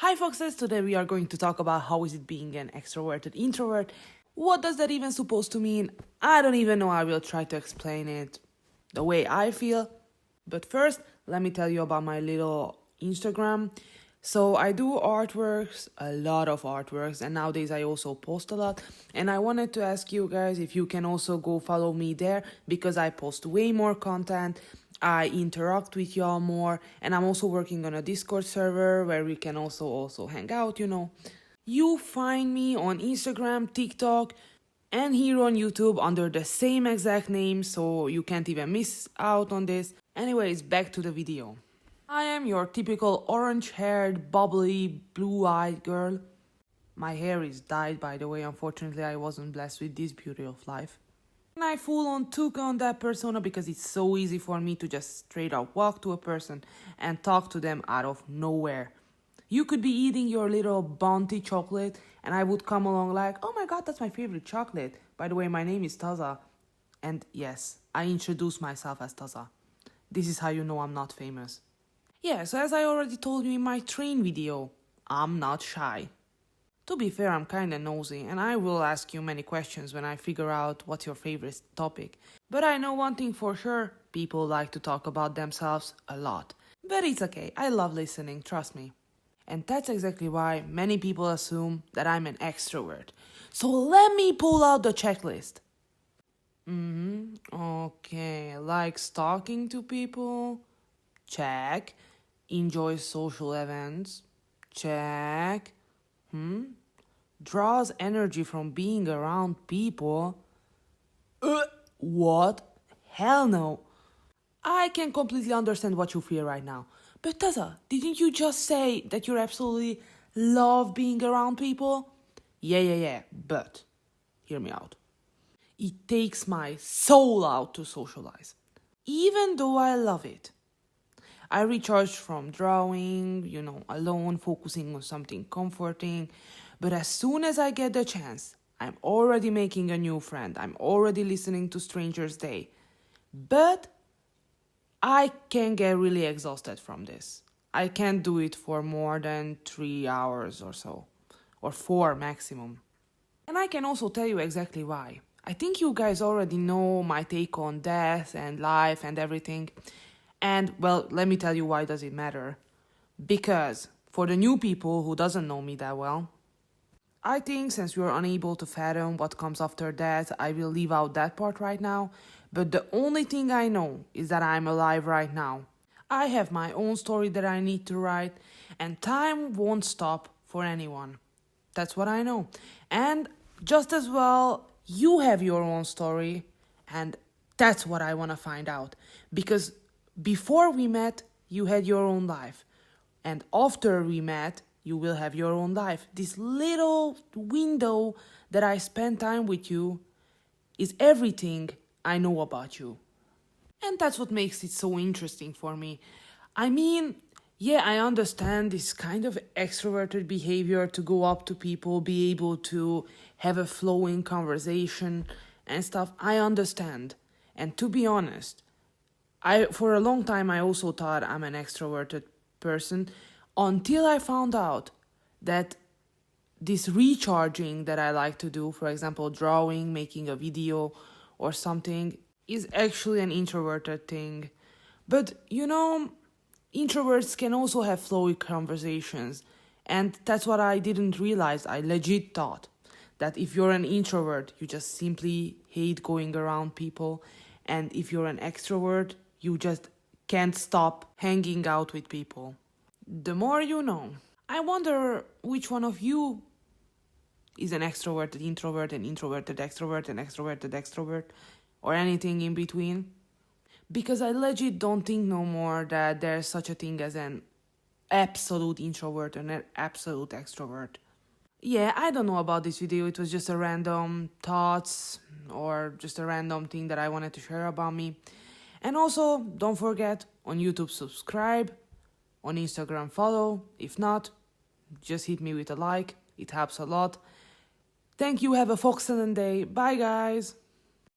Hi foxes, today we are going to talk about how is it being an extroverted introvert. What does that even supposed to mean? I don't even know. I will try to explain it the way I feel. But first, let me tell you about my little Instagram. So I do artworks, a lot of artworks, and nowadays I also post a lot. And I wanted to ask you guys if you can also go follow me there because I post way more content. I interact with y'all more, and I'm also working on a Discord server where we can also hang out, You find me on Instagram, TikTok, and here on YouTube under the same exact name, so you can't even miss out on this. Anyways, back to the video. I am your typical orange-haired, bubbly, blue-eyed girl. My hair is dyed, by the way. Unfortunately, I wasn't blessed with this beauty of life. And I full-on took on that persona because it's so easy for me to just straight up walk to a person and talk to them out of nowhere. You could be eating your little bounty chocolate and I would come along like, oh my god, that's my favorite chocolate. By the way, my name is Taza. And yes, I introduce myself as Taza. This is how you know I'm not famous. Yeah, so as I already told you in my train video, I'm not shy. To be fair, I'm kinda nosy, and I will ask you many questions when I figure out what's your favorite topic. But I know one thing for sure, people like to talk about themselves a lot. But it's okay, I love listening, trust me. And that's exactly why many people assume that I'm an extrovert. So let me pull out the checklist. Okay, likes talking to people? Check. Enjoys social events? Check. Draws energy from being around people? What? Hell no. I can completely understand what you feel right now. But Taza, didn't you just say that you absolutely love being around people? Yeah, but hear me out. It takes my soul out to socialize. Even though I love it. I recharge from drawing, alone, focusing on something comforting. But as soon as I get the chance, I'm already making a new friend. I'm already listening to Strangers Day. But I can get really exhausted from this. I can't do it for more than 3 hours or so. Or 4 maximum. And I can also tell you exactly why. I think you guys already know my take on death and life and everything. And, well, let me tell you why does it matter. Because, for the new people who doesn't know me that well, I think since you're unable to fathom what comes after death, I will leave out that part right now. But the only thing I know is that I'm alive right now. I have my own story that I need to write, and time won't stop for anyone. That's what I know. And just as well, you have your own story, and that's what I want to find out. Because before we met, you had your own life. And after we met, you will have your own life. This little window that I spend time with you is everything I know about you. And that's what makes it so interesting for me. I mean, yeah, I understand this kind of extroverted behavior to go up to people, be able to have a flowing conversation and stuff. I understand. And to be honest, for a long time, I also thought I'm an extroverted person until I found out that this recharging that I like to do, for example, drawing, making a video or something, is actually an introverted thing. But, introverts can also have flowy conversations. And that's what I didn't realize. I legit thought that if you're an introvert, you just simply hate going around people. And if you're an extrovert, you just can't stop hanging out with people. The more you know. I wonder which one of you is an extroverted introvert, an introverted extrovert, an extroverted extrovert, or anything in between. Because I legit don't think no more that there's such a thing as an absolute introvert and an absolute extrovert. Yeah, I don't know about this video. It was just a random thoughts or just a random thing that I wanted to share about me. And also, don't forget, on YouTube subscribe, on Instagram follow. If not, just hit me with a like. It helps a lot. Thank you. Have a foxcellent day. Bye, guys.